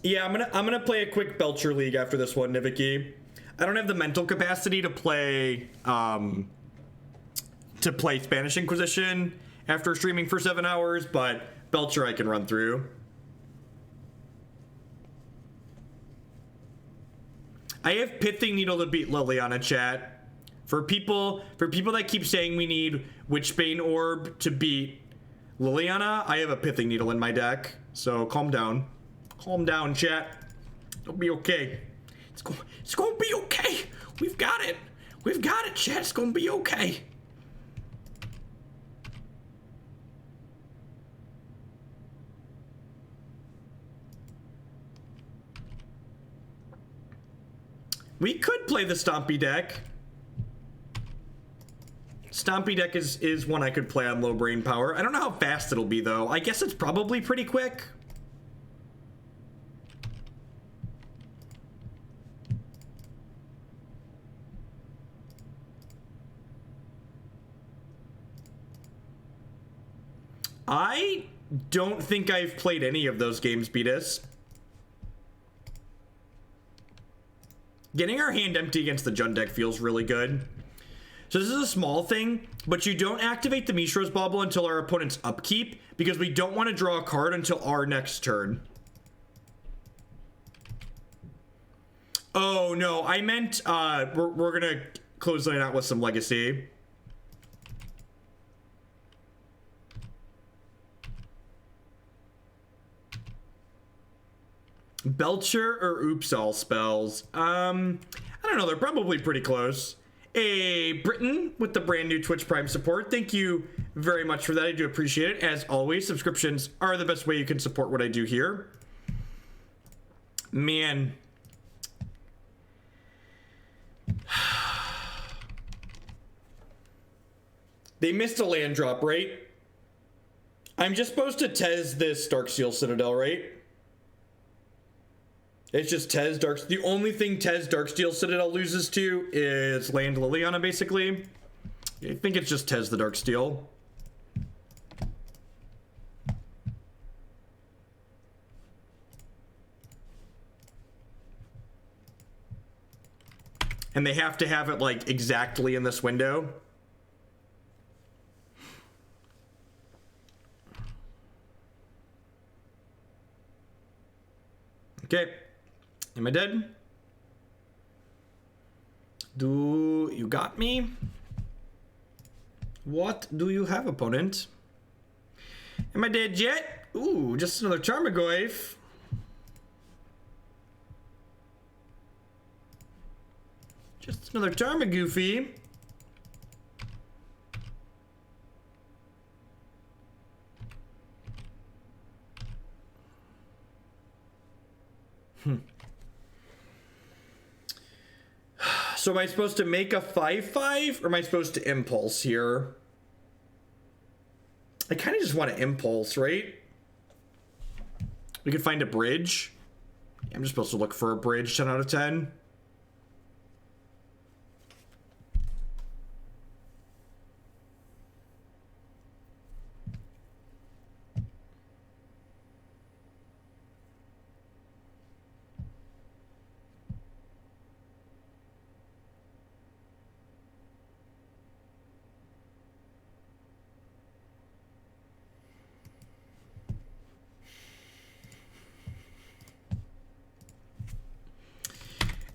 Yeah, I'm gonna play a quick Belcher League after this one, Niviki. I don't have the mental capacity to play Spanish Inquisition after streaming for 7 hours, but Belcher I can run through. I have Pithing Needle to beat Liliana, chat. For people that keep saying we need Witchbane Orb to beat Liliana, I have a Pithing Needle in my deck. So calm down. Calm down, chat. It'll be okay. It's gonna be okay. We've got it. We've got it, chat. It's gonna be okay. We could play the Stompy deck. Stompy deck is one I could play on low brain power. I don't know how fast it'll be, though. I guess it's probably pretty quick. I don't think I've played any of those games, Beatus. Getting our hand empty against the Jund deck feels really good. So this is a small thing, but you don't activate the Mishra's Bauble until our opponent's upkeep, because we don't want to draw a card until our next turn. Oh, no, I meant we're going to close the night out with some Legacy. Belcher or Oops All spells? I don't know, they're probably pretty close. A Britain with the brand new Twitch Prime support. Thank you very much for that. I do appreciate it. As always, subscriptions are the best way you can support what I do here. Man. They missed a land drop, right? I'm just supposed to Tezz this Darksteel Citadel, right? It's just Tezz Dark. The only thing Tezz Darksteel Citadel loses to is land Liliana, basically. I think it's just Tezz the Darksteel. And they have to have it like exactly in this window. Okay. Am I dead? Do you got me? What do you have, opponent? Am I dead yet? Ooh, just another Tarmogoyf. Just another Tarmogoofy. So am I supposed to make a 5/5 or am I supposed to impulse here? I kind of just want to impulse, right? We could find a bridge. I'm just supposed to look for a bridge, 10 out of 10.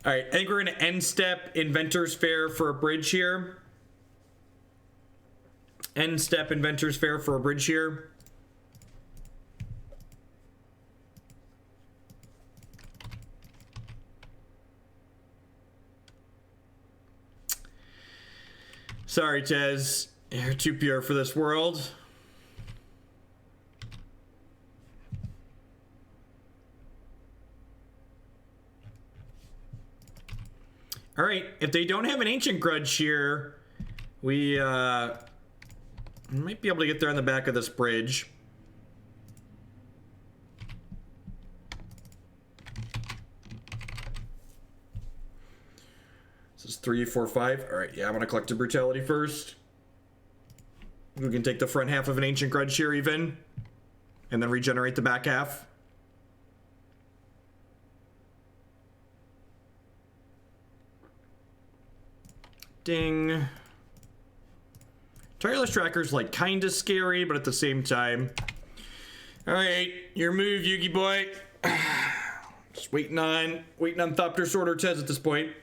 All right, I think we're going to end step Inventors Fair for a bridge here. End step Inventors Fair for a bridge here. Sorry, Tezz. You're too pure for this world. All right, if they don't have an Ancient Grudge here, we might be able to get there on the back of this bridge. This is 3, 4, 5. All right, yeah, I'm gonna Collective Brutality first. We can take the front half of an Ancient Grudge here even, and then regenerate the back half. Ding. Tireless Tracker's like kinda scary, but at the same time. Alright, your move, Yugi boy. Just waiting on Thopter Sword or Tezz at this point.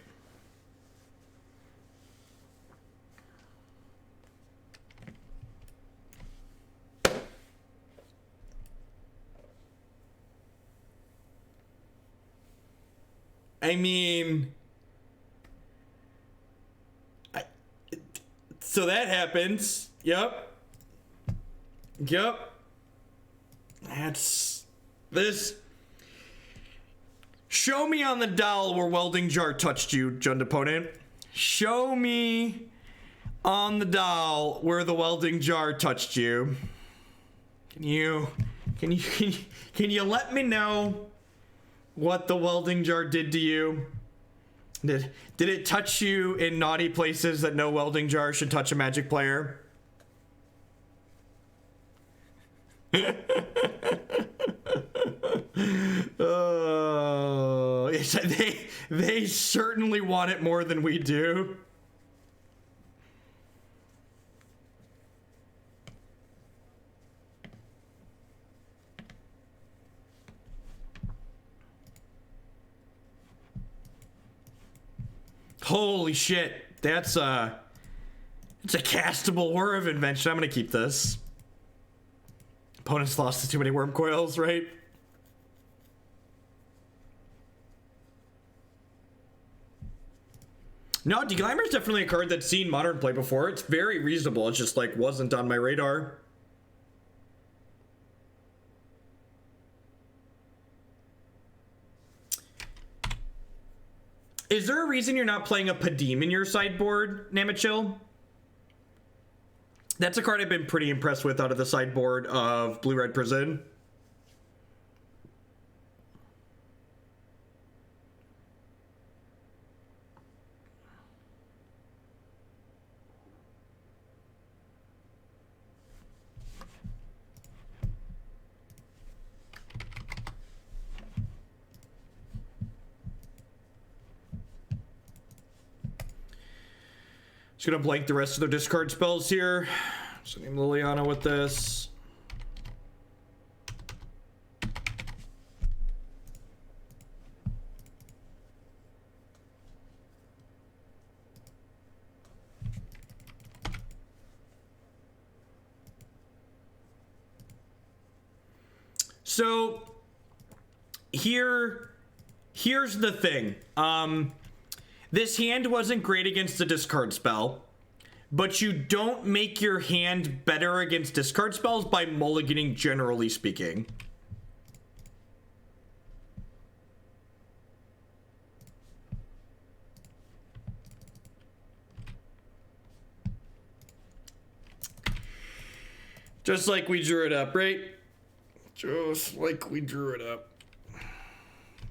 I mean, so that happens. Yep. That's this. Show me on the dial where Welding Jar touched you, Jund opponent. Show me on the dial where the Welding Jar touched you. Can you let me know what the Welding Jar did to you? Did it touch you in naughty places that no Welding Jar should touch a Magic player? Oh, they certainly want it more than we do. Holy shit, it's a castable Whir of Invention. I'm gonna keep this. Opponent's lost to too many worm coils, right? No, Deglamour is definitely a card that's seen Modern play before. It's very reasonable. It's just like wasn't on my radar. Is there a reason you're not playing a Padim in your sideboard, Namachill? That's a card I've been pretty impressed with out of the sideboard of Blue-Red Prison. Just gonna blank the rest of their discard spells here. So name Liliana with this. So here's the thing. This hand wasn't great against a discard spell, but you don't make your hand better against discard spells by mulliganing, generally speaking. Just like we drew it up, right? Just like we drew it up.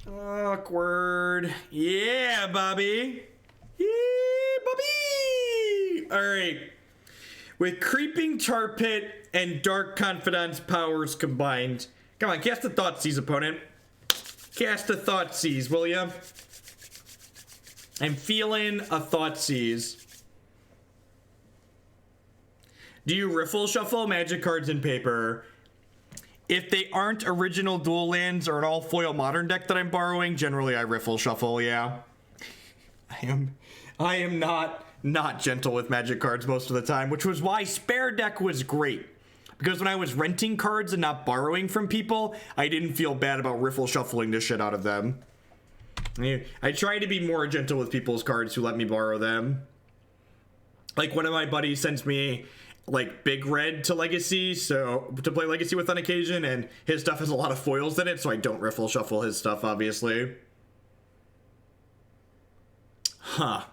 Awkward. Yeah, Bobby. Yeah, Bobby. All right. With Creeping Tar Pit and Dark Confidant's powers combined. Come on, cast a Thoughtseize, opponent. Cast a Thoughtseize, will ya? I'm feeling a Thoughtseize. Do you riffle shuffle Magic cards in paper? If they aren't original dual lands or an all foil modern deck that I'm borrowing, generally I riffle shuffle, yeah. I am not gentle with Magic cards most of the time, which was why Spare Deck was great. Because when I was renting cards and not borrowing from people, I didn't feel bad about riffle shuffling the shit out of them. I try to be more gentle with people's cards who let me borrow them. Like, one of my buddies sends me, like, Big Red to Legacy, so to play Legacy with on occasion, and his stuff has a lot of foils in it, so I don't riffle shuffle his stuff, obviously. Huh.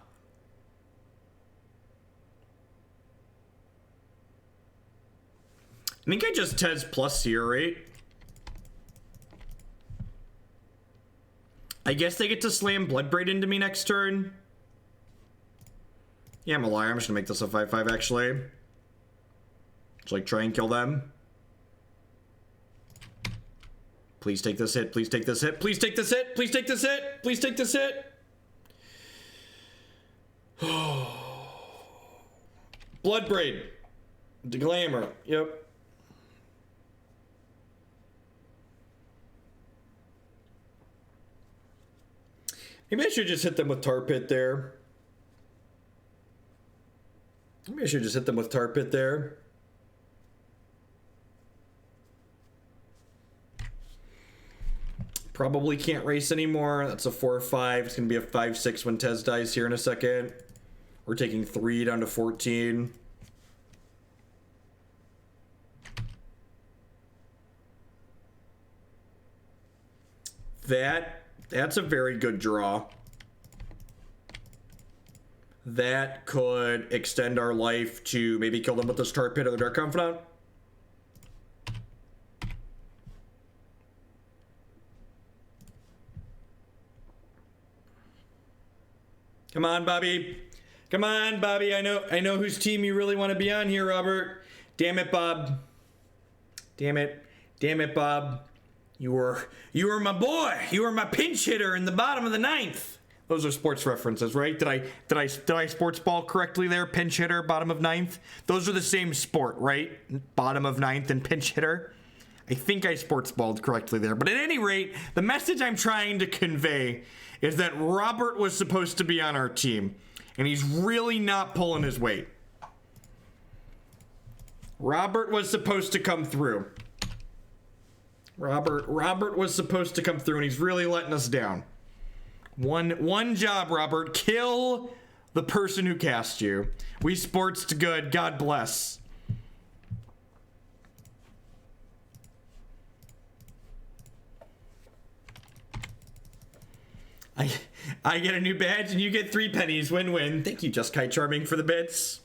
I think I just Tezz plus Seer Rate. I guess they get to slam Bloodbraid into me next turn. Yeah, I'm a liar. I'm just gonna make this a 5/5 actually. Just like try and kill them. Please take this hit. Please take this hit. Please take this hit. Please take this hit. Please take this hit. Bloodbraid. Glamour. Yep. Maybe I should just hit them with Tar Pit there. Maybe I should just hit them with Tar Pit there. Probably can't race anymore. That's a 4/5. It's going to be a 5/6 when Tezz dies here in a second. We're taking 3 down to 14. That's a very good draw. That could extend our life to maybe kill them with this Tar Pit or the Dark Confidant. Come on, Bobby. Come on, Bobby. I know whose team you really want to be on here, Robert. Damn it, Bob. Damn it. Damn it, Bob. You were my boy. You were my pinch hitter in the bottom of the 9th. Those are sports references, right? Did I sports ball correctly there? Pinch hitter, bottom of 9th. Those are the same sport, right? Bottom of 9th and pinch hitter. I think I sports balled correctly there. But at any rate, the message I'm trying to convey is that Robert was supposed to be on our team, and he's really not pulling his weight. Robert was supposed to come through. Robert was supposed to come through, and he's really letting us down. One job, Robert. Kill the person who cast you. We sportsed good. God bless. I get a new badge, and you get 3 pennies. Win-win. Thank you, Just Kite Charming, for the bits.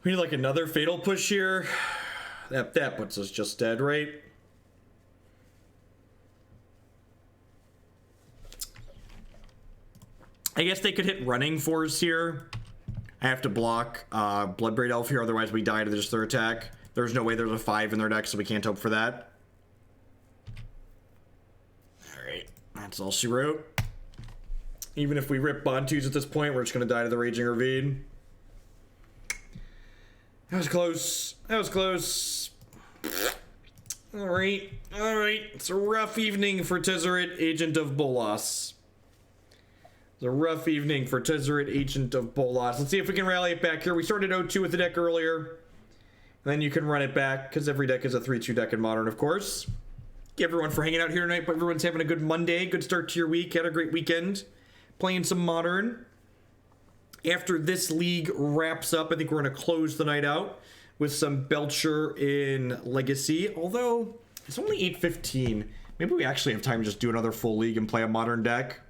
We need like another fatal push here. That puts us just dead, right? I guess they could hit running fours here. I have to block Bloodbraid Elf here, otherwise we die to just their attack. There's no way there's a 5 in their deck, so we can't hope for that. Alright, that's all she wrote. Even if we rip Bontus at this point, we're just going to die to the Raging Ravine. That was close. That was close. Alright, alright. It's a rough evening for Tezzeret, Agent of Bolas. It's a rough evening for Tezzeret, Agent of Bolas. Let's see if we can rally it back here. We started 0-2 with the deck earlier. And then you can run it back, because every deck is a 3-2 deck in Modern, of course. Thank you everyone for hanging out here tonight. But everyone's having a good Monday. Good start to your week. Had a great weekend. Playing some Modern. After this league wraps up, I think we're going to close the night out with some Belcher in Legacy. Although, it's only 8:15. Maybe we actually have time to just do another full league and play a Modern deck.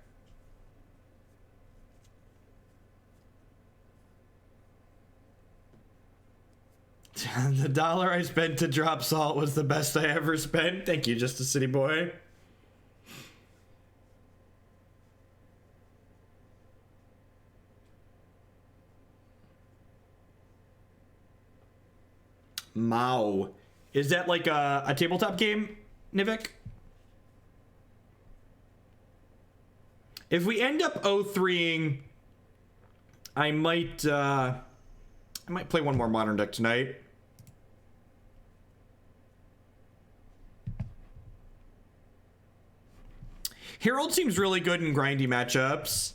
The dollar I spent to drop salt was the best I ever spent. Thank you, Just a City Boy. Mao. Is that like a tabletop game, Nivik? If we end up 0-3ing, I might play one more modern deck tonight. Herald seems really good in grindy matchups.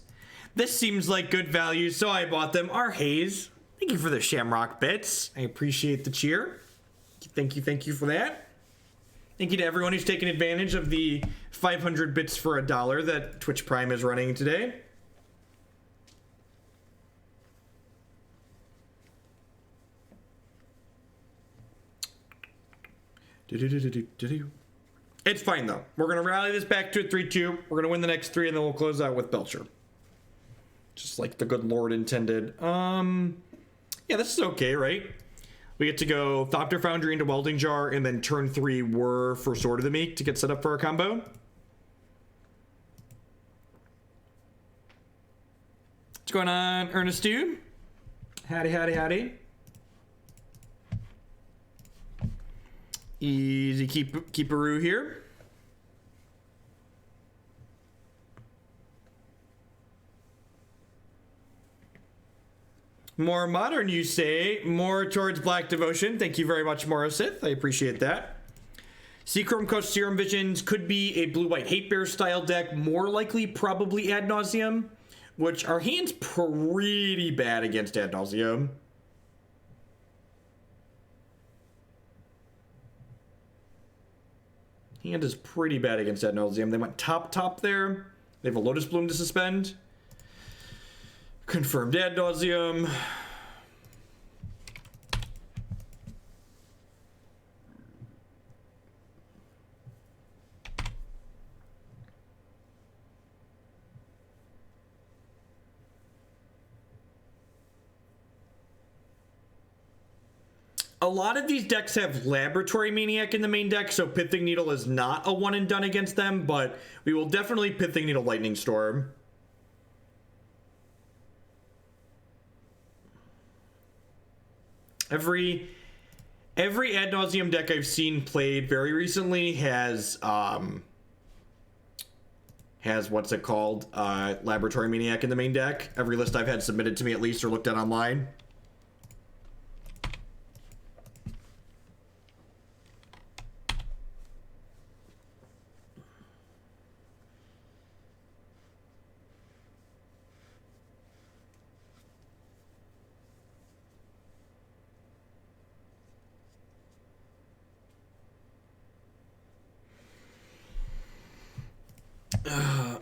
This seems like good value, so I bought them. R. Hayes, thank you for the Shamrock bits. I appreciate the cheer. Thank you for that. Thank you to everyone who's taken advantage of the 500 bits for $1 that Twitch Prime is running today. It's fine though. We're gonna rally this back to a 3-2. We're gonna win the next 3, and then we'll close out with Belcher. Just like the good Lord intended. Yeah, this is okay, right? We get to go Thopter Foundry into Welding Jar, and then turn 3 Whir for Sword of the Meek to get set up for our combo. What's going on, Ernest Dude? Howdy, howdy, howdy. Easy keeperoo here. More modern, you say. More towards Black Devotion. Thank you very much, Morrisith. I appreciate that. Seachrome Coast Serum Visions could be a blue-white hate bear style deck. More likely, probably Ad Nauseam, which our hand's pretty bad against Ad Nauseam. Hand is pretty bad against Ad Nauseam. They went top there. They have a Lotus Bloom to suspend. Confirmed Ad Nauseam. A lot of these decks have Laboratory Maniac in the main deck, so Pithing Needle is not a one and done against them, but we will definitely Pithing Needle Lightning Storm. Every Ad Nauseam deck I've seen played very recently has what's it called? Laboratory Maniac in the main deck. Every list I've had submitted to me at least or looked at online.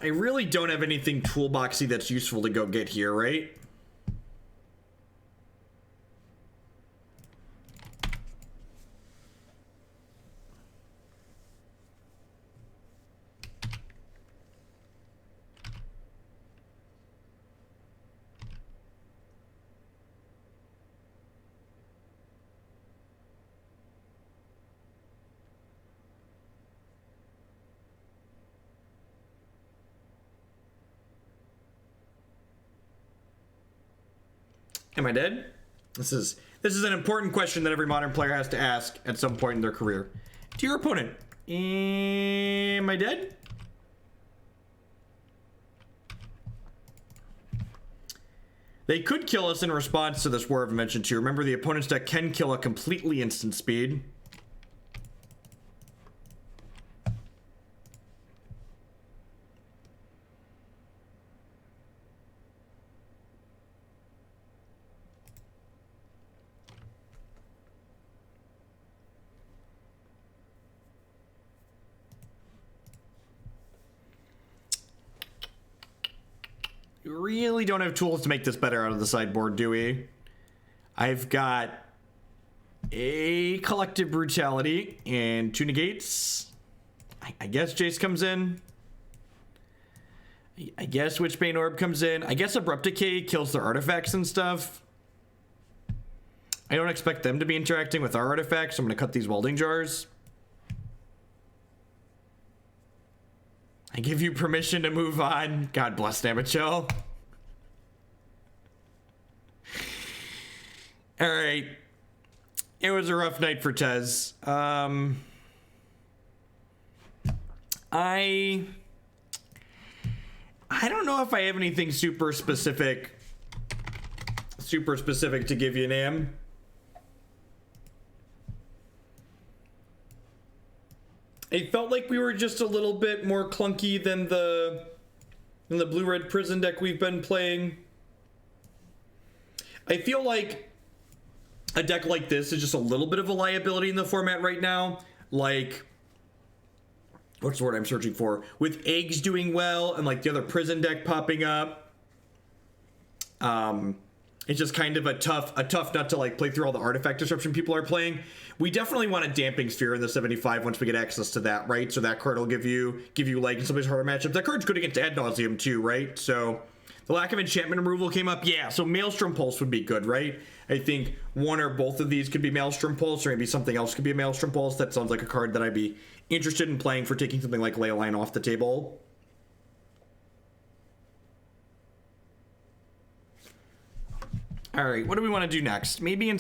I really don't have anything toolboxy that's useful to go get here, right? Am I dead? This is an important question that every modern player has to ask at some point in their career. To your opponent, am I dead? They could kill us in response to this Whir of Invention too. Remember, the opponent's deck can kill at completely instant speed. Really don't have tools to make this better out of the sideboard, do we? I've got a Collective Brutality and 2 Negates. I guess Jace comes in. I guess Witchbane Orb comes in. I guess Abrupt Decay kills their artifacts and stuff. I don't expect them to be interacting with our artifacts, so I'm going to cut these Welding Jars. I give you permission to move on. God bless Namacho. All right. It was a rough night for Tezz. I don't know if I have anything super specific to give you, Nam. It felt like we were just a little bit more clunky than the blue-red prison deck we've been playing. I feel like a deck like this is just a little bit of a liability in the format right now. Like, what's the word I'm searching for? With eggs doing well and like the other prison deck popping up. It's just kind of a tough nut to like play through all the artifact disruption people are playing. We definitely want a Damping Sphere in the 75 once we get access to that, right? So that card will give you like in some of these harder matchups. That card's good against Ad Nauseam too, right? So the lack of enchantment removal came up. Yeah, so Maelstrom Pulse would be good, right? I think one or both of these could be Maelstrom Pulse, or maybe something else could be a Maelstrom Pulse. That sounds like a card that I'd be interested in playing for taking something like Leyline off the table. All right, what do we want to do next? Maybe in